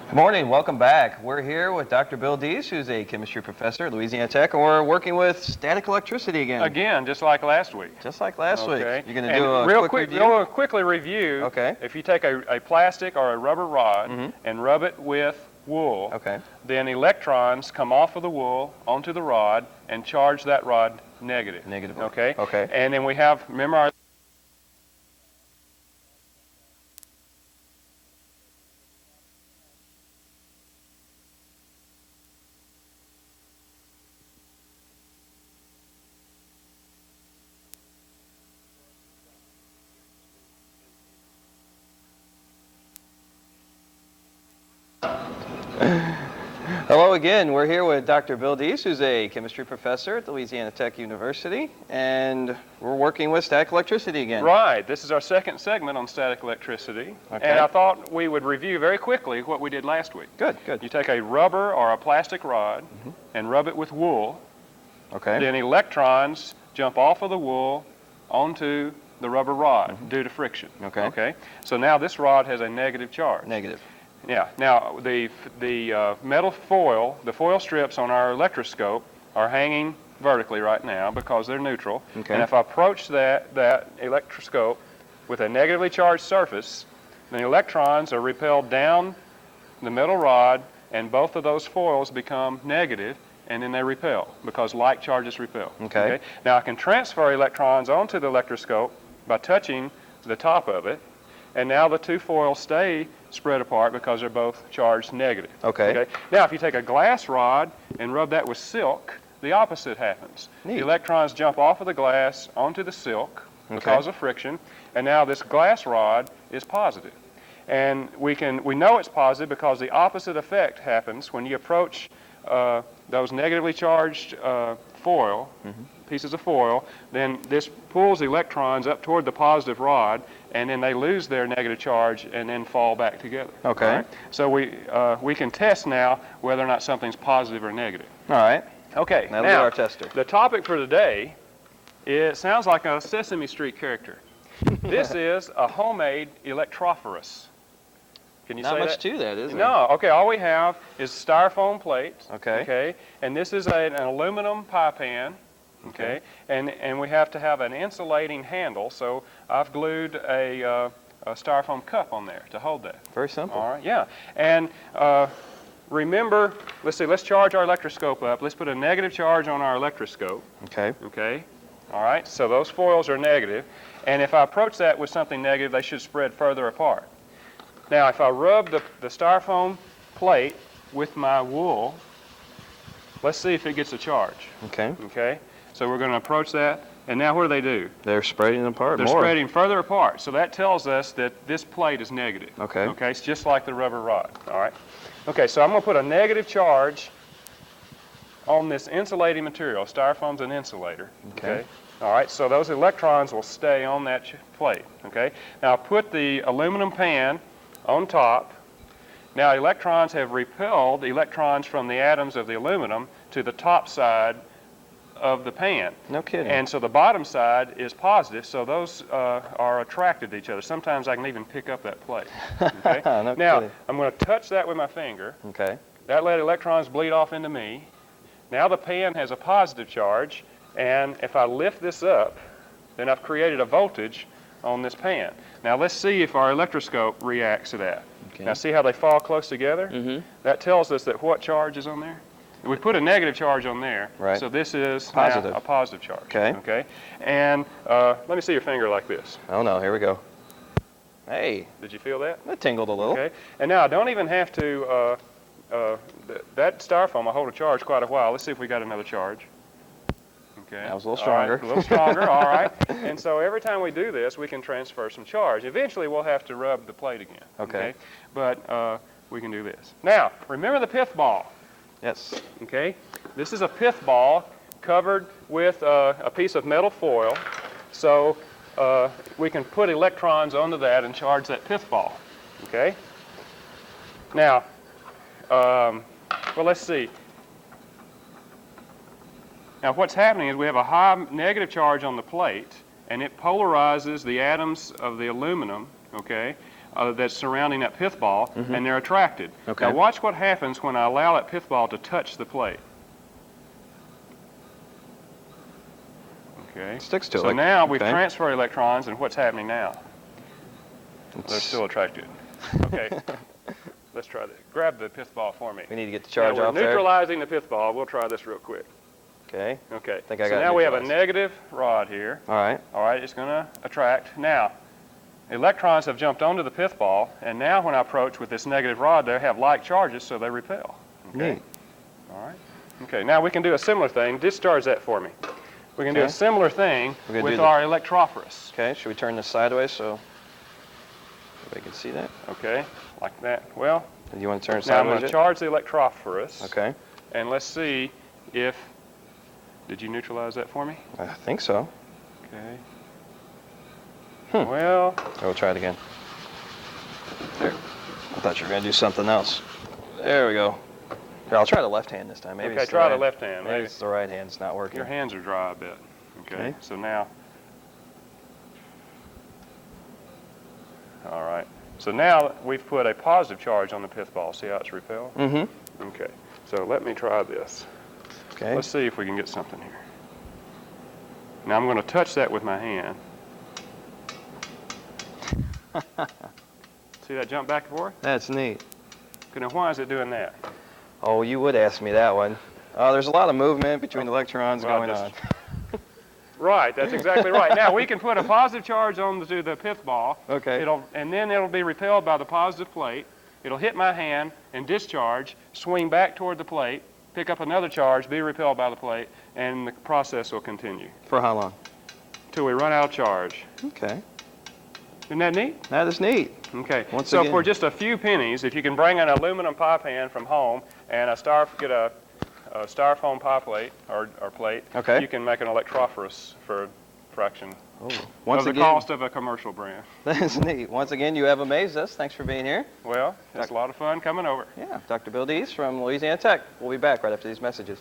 Good morning, welcome back. We're here with Dr. Bill Dees, who's a chemistry professor at Louisiana Tech, and we're working with static electricity again. Again, just like last week. Just like last week. You're going to and do a real quick review? Real quickly review. Okay. If you take a plastic or a rubber rod and rub it with wool, then electrons come off of the wool onto the rod and charge that rod negative. Negatively. Okay. And then we have, remember our Hello again. We're here with Dr. Bill Dees, who's a chemistry professor at Louisiana Tech University, and we're working with static electricity again. Right. This is our second segment on static electricity. Okay. And I thought we would review very quickly what we did last week. Good. You take a rubber or a plastic rod and rub it with wool. Okay. Then electrons jump off of the wool onto the rubber rod due to friction. Okay. So now this rod has a negative charge. Negative. Yeah. Now the metal foil, the foil strips on our electroscope are hanging vertically right now because they're neutral. Okay. And if I approach that electroscope with a negatively charged surface, then the electrons are repelled down the metal rod, and both of those foils become negative, and then they repel because like charges repel. Okay. Now I can transfer electrons onto the electroscope by touching the top of it, and now the two foils stay spread apart because they're both charged negative. Okay. Now if you take a glass rod and rub that with silk, the opposite happens. Neat. The electrons jump off of the glass onto the silk because of friction, and now this glass rod is positive. And we know it's positive because the opposite effect happens when you approach those negatively charged pieces of foil. Then this pulls the electrons up toward the positive rod, and then they lose their negative charge and then fall back together. Okay. Right? So we can test now whether or not something's positive or negative. All right. Okay. That'll be our tester. The topic for today, it sounds like a Sesame Street character. This is a homemade electrophorous. Can you say that? Not much to that, is there? No. Okay. All we have is styrofoam plates. Okay. And this is an aluminum pie pan. Okay. And we have to have an insulating handle. So I've glued a styrofoam cup on there to hold that. Very simple. All right. Yeah. And remember, let's charge our electroscope up. Let's put a negative charge on our electroscope. Okay. All right. So those foils are negative. And if I approach that with something negative, they should spread further apart. Now, if I rub the styrofoam plate with my wool, let's see if it gets a charge. Okay. So we're going to approach that, and now what do? They're spreading apart They're more. spreading further apart. So that tells us that this plate is negative. Okay. It's just like the rubber rod. All right. Okay, so I'm going to put a negative charge on this insulating material. Styrofoam's an insulator. Okay. All right, so those electrons will stay on that plate. Okay. Now put the aluminum pan on top. Now electrons have repelled electrons from the atoms of the aluminum to the top side of the pan. No kidding. And so the bottom side is positive, so those are attracted to each other. Sometimes I can even pick up that plate. Okay? No now, kidding. I'm going to touch that with my finger. Okay. That let electrons bleed off into me. Now the pan has a positive charge, and if I lift this up, then I've created a voltage on this pan. Now let's see if our electroscope reacts to that. Okay. Now see how they fall close together? That tells us that what charge is on there? We put a negative charge on there, right. So this is positive. Now a positive charge. Okay. And let me see your finger like this. Oh no, here we go. Hey. Did you feel that? That tingled a little. Okay. And now I don't even have to, that styrofoam will hold a charge quite a while. Let's see if we got another charge. Okay. That was a little stronger. All right, a little stronger, all right. And so every time we do this, we can transfer some charge. Eventually we'll have to rub the plate again. Okay. But we can do this. Now, remember the pith ball. Yes. Okay, this is a pith ball covered with a piece of metal foil, so we can put electrons onto that and charge that pith ball. Okay. Now, well, let's see. Now, what's happening is we have a high negative charge on the plate, and it polarizes the atoms of the aluminum. Okay, that's surrounding that pith ball, and they're attracted. Okay. Now watch what happens when I allow that pith ball to touch the plate. Okay. Sticks to it. So now we've transferred electrons, and what's happening now? They're still attracted. Okay. Let's try this. Grab the pith ball for me. We need to get the charge now off we're neutralizing the pith ball. We'll try this real quick. Okay. Okay. I think I got so it now we have a neutralized. negative rod here. All right. All right, it's going to attract. Now, electrons have jumped onto the pith ball, and now when I approach with this negative rod, they have like charges, so they repel. Okay. Neat. All right. Okay, now we can do a similar thing. Discharge that for me. We can do a similar thing with our electrophorous. Okay, should we turn this sideways so everybody can see that? Okay, like that. Well, Do you want to turn it now I'm sideways? going to charge the electrophorous. Okay. And let's see if, did you neutralize that for me? I think so. Okay. Oh, Well, we'll try it again. There. I thought you were going to do something else. There we go. Here, I'll try the left hand this time. Maybe okay, it's try the the left hand. Maybe it's the right hand. It's not working. Your hands are dry a bit. Okay, so now, all right. So now we've put a positive charge on the pith ball. See how it's repelled? Mm-hmm. Okay, so let me try this. Okay. Let's see if we can get something here. Now I'm going to touch that with my hand. See that jump back and forth? That's neat. Okay, now why is it doing that? Oh, you would ask me that one. There's a lot of movement between electrons going on. Right, that's exactly right. Now we can put a positive charge on the pith ball. Okay. And then it'll be repelled by the positive plate. It'll hit my hand and discharge, swing back toward the plate, pick up another charge, be repelled by the plate, and the process will continue. For how long? Till we run out of charge. Okay. Isn't that neat? That is neat. Okay. Once so again. for just a few pennies, if you can bring an aluminum pie pan from home and get a styrofoam pie plate or plate, Okay. you can make an electrophorous for a fraction Oh. of Once the again, cost of a commercial brand. that is neat. Once again, you have amazed us. Thanks for being here. Well, it's a lot of fun coming over. Yeah, Dr. Bill Deese from Louisiana Tech. We'll be back right after these messages.